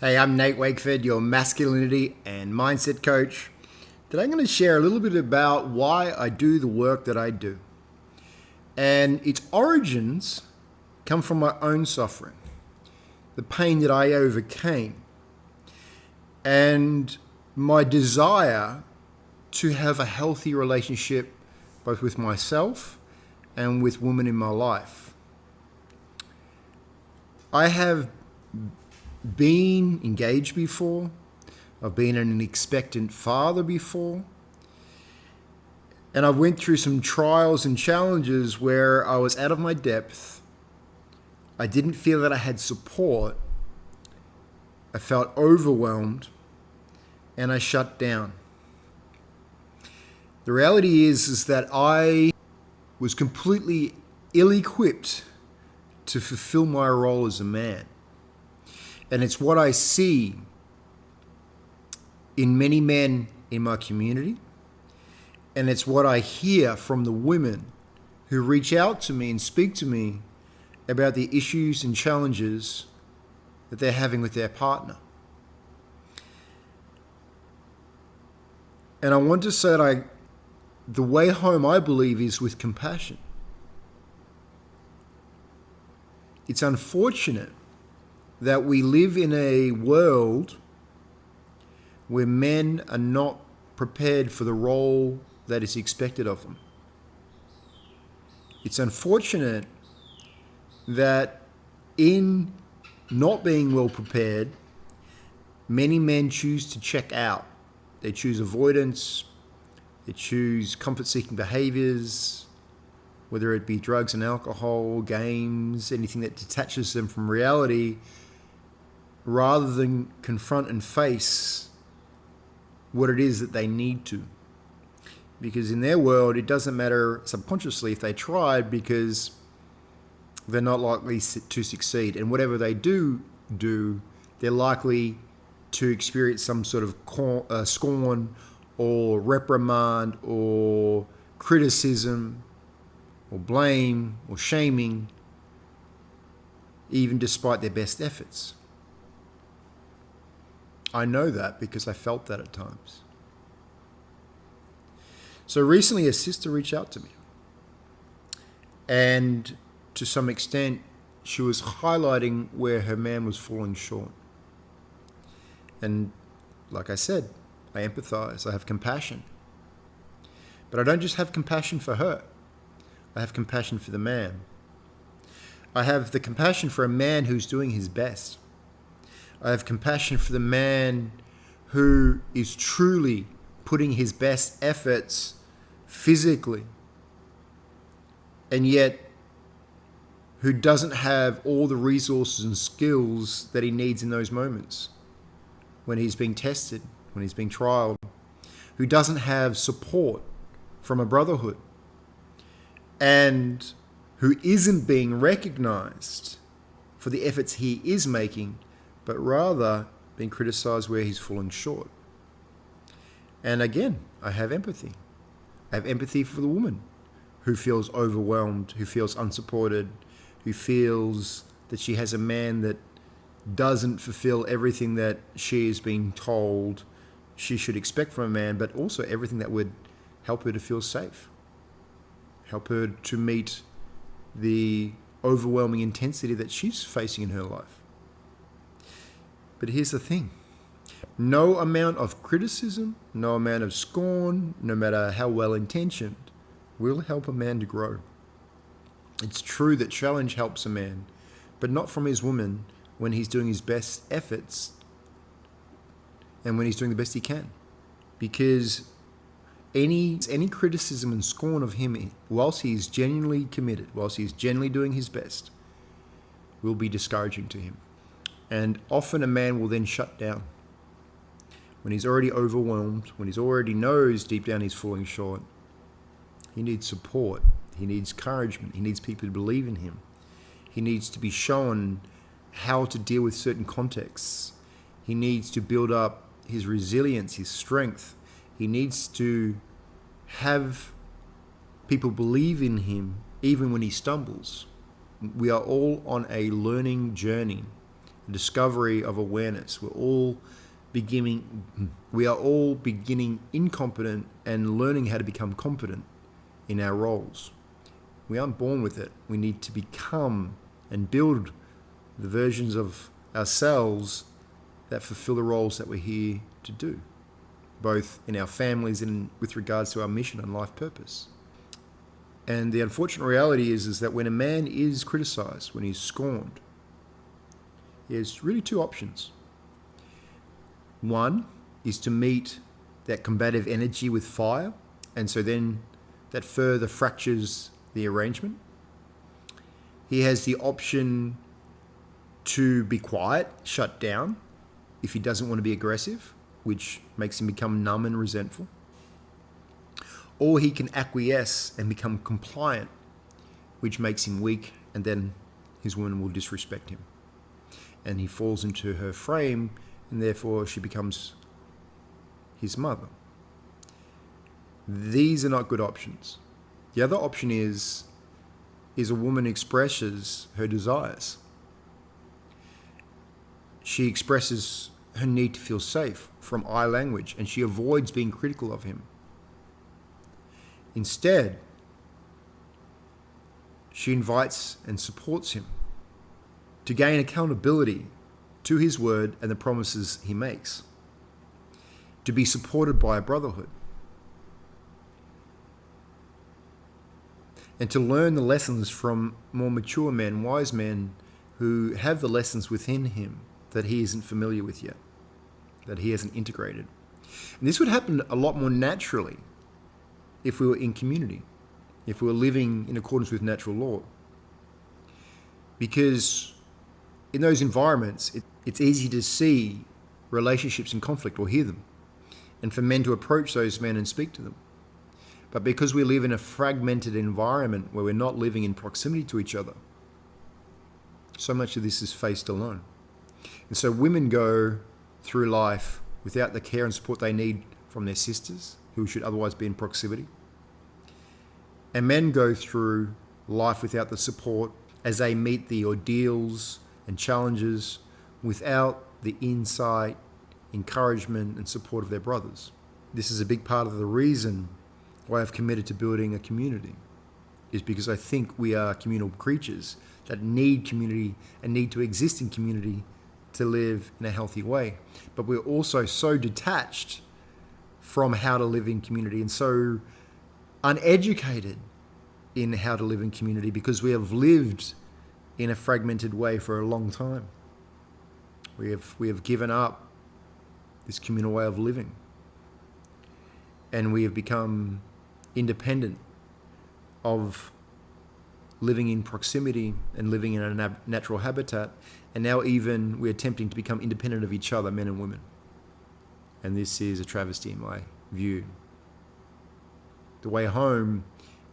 Hey, I'm Nate Wakeford, your masculinity and mindset coach. Today I'm going to share a little bit about why I do the work that I do. And its origins come from my own suffering, the pain that I overcame, and my desire to have a healthy relationship both with myself and with women in my life. I have been engaged before. I've been an expectant father before. And I went through some trials and challenges where I was out of my depth. I didn't feel that I had support. I felt overwhelmed and I shut down. The reality is that I was completely ill-equipped to fulfill my role as a man. And it's what I see in many men in my community. And it's what I hear from the women who reach out to me and speak to me about the issues and challenges that they're having with their partner. And I want to say that the way home, I believe, is with compassion. It's unfortunate that we live in a world where men are not prepared for the role that is expected of them. It's unfortunate that in not being well prepared, many men choose to check out. They choose avoidance, they choose comfort-seeking behaviors, whether it be drugs and alcohol, games, anything that detaches them from reality, rather than confront and face what it is that they need to. Because in their world, it doesn't matter subconsciously if they tried, because they're not likely to succeed. And whatever they do, they're likely to experience some sort of scorn or reprimand or criticism or blame or shaming, even despite their best efforts. I know that because I felt that at times. So recently a sister reached out to me, and to some extent she was highlighting where her man was falling short. And like I said, I empathize, I have compassion. But I don't just have compassion for her, I have compassion for the man. I have the compassion for a man who's doing his best. I have compassion for the man who is truly putting his best efforts physically, and yet who doesn't have all the resources and skills that he needs in those moments when he's being tested, when he's being trialed, who doesn't have support from a brotherhood, and who isn't being recognized for the efforts he is making, but rather being criticized where he's fallen short. And again, I have empathy. I have empathy for the woman who feels overwhelmed, who feels unsupported, who feels that she has a man that doesn't fulfill everything that she is being told she should expect from a man, but also everything that would help her to feel safe, help her to meet the overwhelming intensity that she's facing in her life. But here's the thing. No amount of criticism, no amount of scorn, no matter how well-intentioned, will help a man to grow. It's true that challenge helps a man, but not from his woman when he's doing his best efforts and when he's doing the best he can. Because any criticism and scorn of him, whilst he's genuinely committed, whilst he's genuinely doing his best, will be discouraging to him. And often a man will then shut down. When he's already overwhelmed, when he already knows deep down he's falling short, he needs support, he needs encouragement, he needs people to believe in him. He needs to be shown how to deal with certain contexts. He needs to build up his resilience, his strength. He needs to have people believe in him even when he stumbles. We are all on a learning journey. a discovery of awareness. We are all beginning incompetent and learning how to become competent in our roles. We aren't born with it. We need to become and build the versions of ourselves that fulfill the roles that we're here to do, both in our families and with regards to our mission and life purpose. And the unfortunate reality is that when a man is criticized, when he's scorned, he has really two options. One is to meet that combative energy with fire, and so then that further fractures the arrangement. He has the option to be quiet, shut down, if he doesn't want to be aggressive, which makes him become numb and resentful. Or he can acquiesce and become compliant, which makes him weak, and then his woman will disrespect him. And he falls into her frame, and therefore she becomes his mother. These are not good options. The other option is a woman expresses her desires. She expresses her need to feel safe from I language, and she avoids being critical of him. Instead, she invites and supports him to gain accountability to his word and the promises he makes, to be supported by a brotherhood, and to learn the lessons from more mature men, wise men, who have the lessons within him that he isn't familiar with yet, that he hasn't integrated. And this would happen a lot more naturally if we were in community, if we were living in accordance with natural law. Because in those environments, it's easy to see relationships in conflict or hear them, and for men to approach those men and speak to them. But because we live in a fragmented environment where we're not living in proximity to each other, so much of this is faced alone. And so women go through life without the care and support they need from their sisters, who should otherwise be in proximity. And men go through life without the support as they meet the ordeals and challenges without the insight, encouragement, and support of their brothers. This is a big part of the reason why I've committed to building a community, is because I think we are communal creatures that need community and need to exist in community to live in a healthy way. But we're also so detached from how to live in community and so uneducated in how to live in community because we have lived in a fragmented way for a long time. We have given up this communal way of living, and we have become independent of living in proximity and living in a natural habitat, and now even we're attempting to become independent of each other, men and women. And this is a travesty in my view. The way home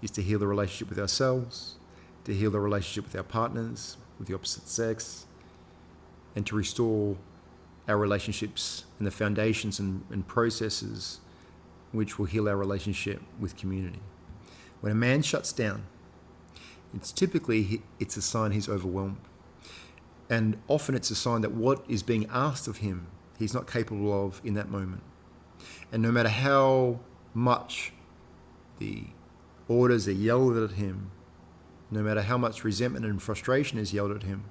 is to heal the relationship with ourselves, to heal the relationship with our partners, with the opposite sex, and to restore our relationships and the foundations and processes which will heal our relationship with community. When a man shuts down, it's a sign he's overwhelmed. And often it's a sign that what is being asked of him, he's not capable of in that moment. And no matter how much the orders are yelled at him, no matter how much resentment and frustration is yelled at him,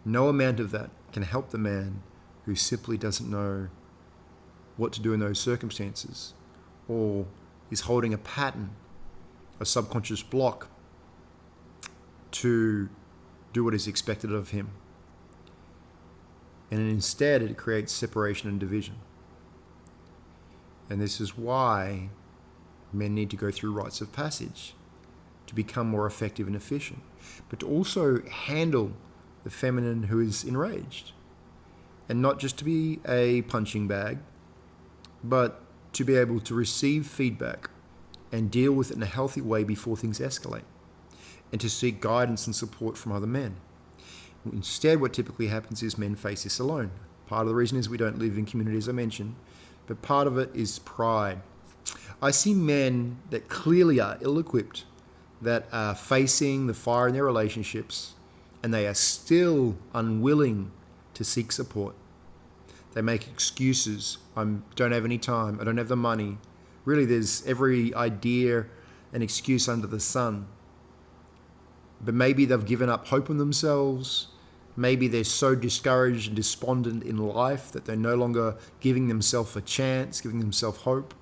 no amount of that can help the man who simply doesn't know what to do in those circumstances, or is holding a pattern, a subconscious block to do what is expected of him. And instead it creates separation and division. And this is why men need to go through rites of passage to become more effective and efficient, but to also handle the feminine who is enraged. And not just to be a punching bag, but to be able to receive feedback and deal with it in a healthy way before things escalate, and to seek guidance and support from other men. Instead, what typically happens is men face this alone. Part of the reason is we don't live in community, as I mentioned, but part of it is pride. I see men that clearly are ill-equipped, that are facing the fire in their relationships, and they are still unwilling to seek support. They make excuses. I don't have any time. I don't have the money. Really, there's every idea and excuse under the sun. But maybe they've given up hope on themselves. Maybe they're so discouraged and despondent in life that they're no longer giving themselves a chance, giving themselves hope.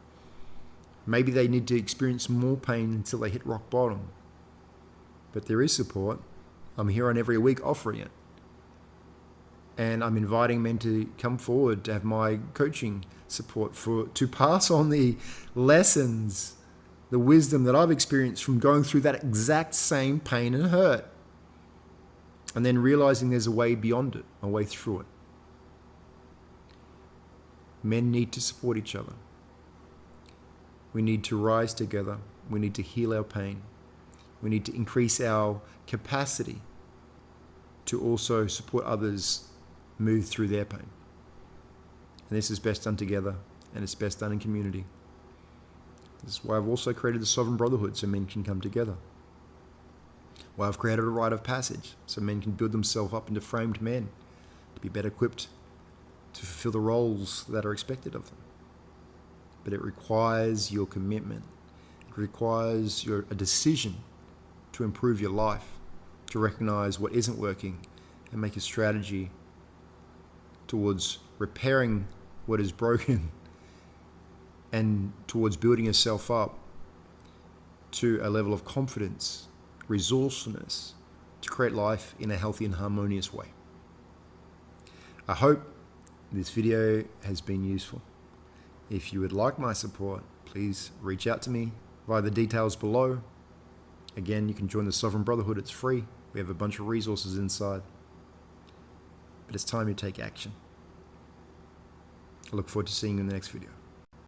Maybe they need to experience more pain until they hit rock bottom. But there is support. I'm here on every week offering it. And I'm inviting men to come forward to have my coaching support to pass on the lessons, the wisdom that I've experienced from going through that exact same pain and hurt. And then realizing there's a way beyond it, a way through it. Men need to support each other. We need to rise together. We need to heal our pain. We need to increase our capacity to also support others move through their pain. And this is best done together, and it's best done in community. This is why I've also created the Sovereign Brotherhood, so men can come together. Why I've created a rite of passage, so men can build themselves up into framed men to be better equipped to fulfill the roles that are expected of them. But it requires your commitment. It requires a decision to improve your life, to recognize what isn't working and make a strategy towards repairing what is broken and towards building yourself up to a level of confidence, resourcefulness, to create life in a healthy and harmonious way. I hope this video has been useful. If you would like my support, please reach out to me via the details below. Again, you can join the Sovereign Brotherhood. It's free. We have a bunch of resources inside. But it's time you take action. I look forward to seeing you in the next video.